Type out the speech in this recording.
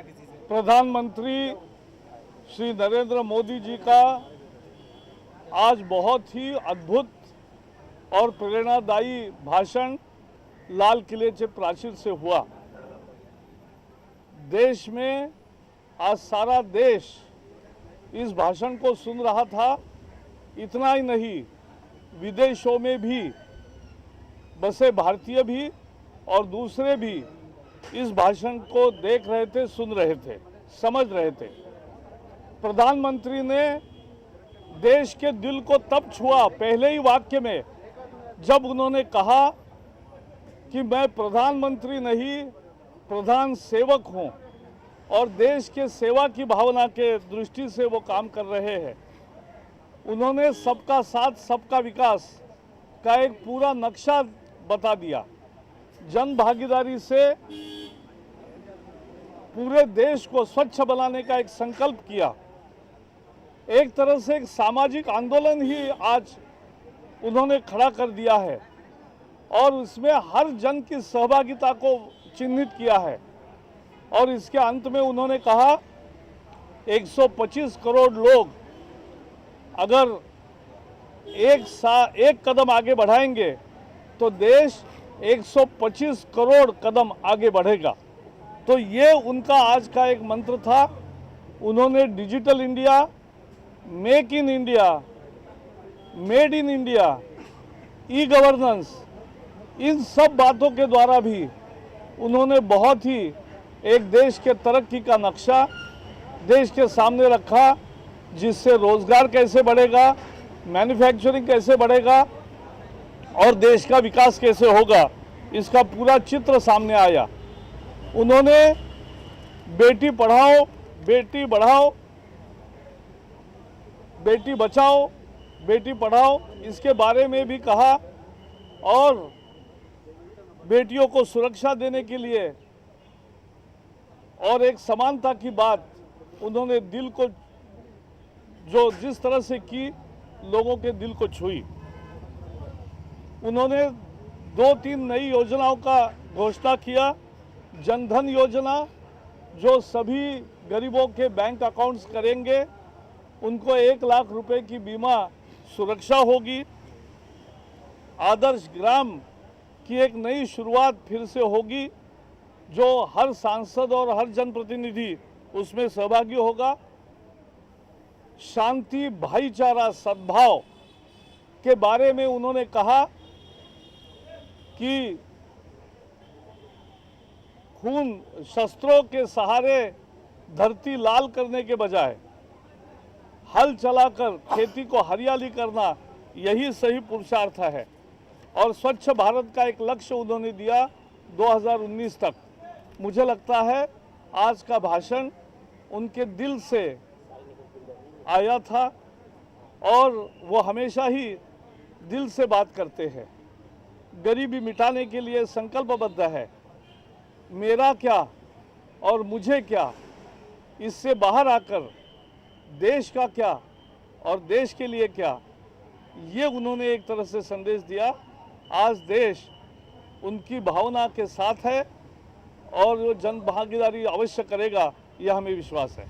किसी से? प्रधानमंत्री श्री नरेंद्र मोदी जी का आज बहुत ही अद्भुत और प्रेरणादायी भाषण लाल किले के प्राचीर से हुआ। देश में आज सारा देश इस भाषण को सुन रहा था। इतना ही नहीं, विदेशों में भी बसे भारतीय भी और दूसरे भी इस भाषण को देख रहे थे, सुन रहे थे, समझ रहे थे। प्रधानमंत्री ने देश के दिल को तब छुआ पहले ही वाक्य में, जब उन्होंने कहा कि मैं प्रधानमंत्री नहीं, प्रधान सेवक हूं, और देश के सेवा की भावना के दृष्टि से वो काम कर रहे हैं। उन्होंने सबका साथ सबका विकास का एक पूरा नक्शा बता दिया। जन भागीदारी से पूरे देश को स्वच्छ बनाने का एक संकल्प किया। एक तरह से एक सामाजिक आंदोलन ही आज उन्होंने खड़ा कर दिया है और उसमें हर जन की सहभागिता को चिन्हित किया है। और इसके अंत में उन्होंने कहा 125 करोड़ लोग अगर एक कदम आगे बढ़ाएंगे तो देश 125 करोड़ कदम आगे बढ़ेगा। तो ये उनका आज का एक मंत्र था। उन्होंने digital India, make in India, made in India, e governance, इन सब बातों के द्वारा भी उन्होंने बहुत ही एक देश के तरक्की का नक्शा देश के सामने रखा, जिससे रोजगार कैसे बढ़ेगा, मैन्युफैक्चरिंग कैसे बढ़ेगा और देश का विकास कैसे होगा, इसका पूरा चित्र सामने आया। उन्होंने बेटी पढ़ाओ, बेटी बढ़ाओ, बेटी बचाओ, बेटी पढ़ाओ, इसके बारे में भी कहा और बेटियों को सुरक्षा देने के लिए और एक समानता की बात उन्होंने दिल को जो जिस तरह से की, लोगों के दिल को छुई। उन्होंने 2-3 नई योजनाओं का घोषणा किया। जनधन योजना, जो सभी गरीबों के बैंक अकाउंट्स करेंगे उनको 1 लाख रुपए की बीमा सुरक्षा होगी। आदर्श ग्राम की एक नई शुरुआत फिर से होगी, जो हर सांसद और हर जनप्रतिनिधि उसमें सहभागी होगा। शांति, भाईचारा, सद्भाव के बारे में उन्होंने कहा कि खून शस्त्रों के सहारे धरती लाल करने के बजाय हल चलाकर खेती को हरियाली करना, यही सही पुरुषार्थ है। और स्वच्छ भारत का एक लक्ष्य उन्होंने दिया 2019 तक। मुझे लगता है आज का भाषण उनके दिल से आया था और वो हमेशा ही दिल से बात करते हैं। गरीबी मिटाने के लिए संकल्पबद्ध है। मेरा क्या और मुझे क्या, इससे बाहर आकर देश का क्या और देश के लिए क्या, ये उन्होंने एक तरह से संदेश दिया। आज देश उनकी भावना के साथ है और वो जन भागीदारी अवश्य करेगा, यह हमें विश्वास है।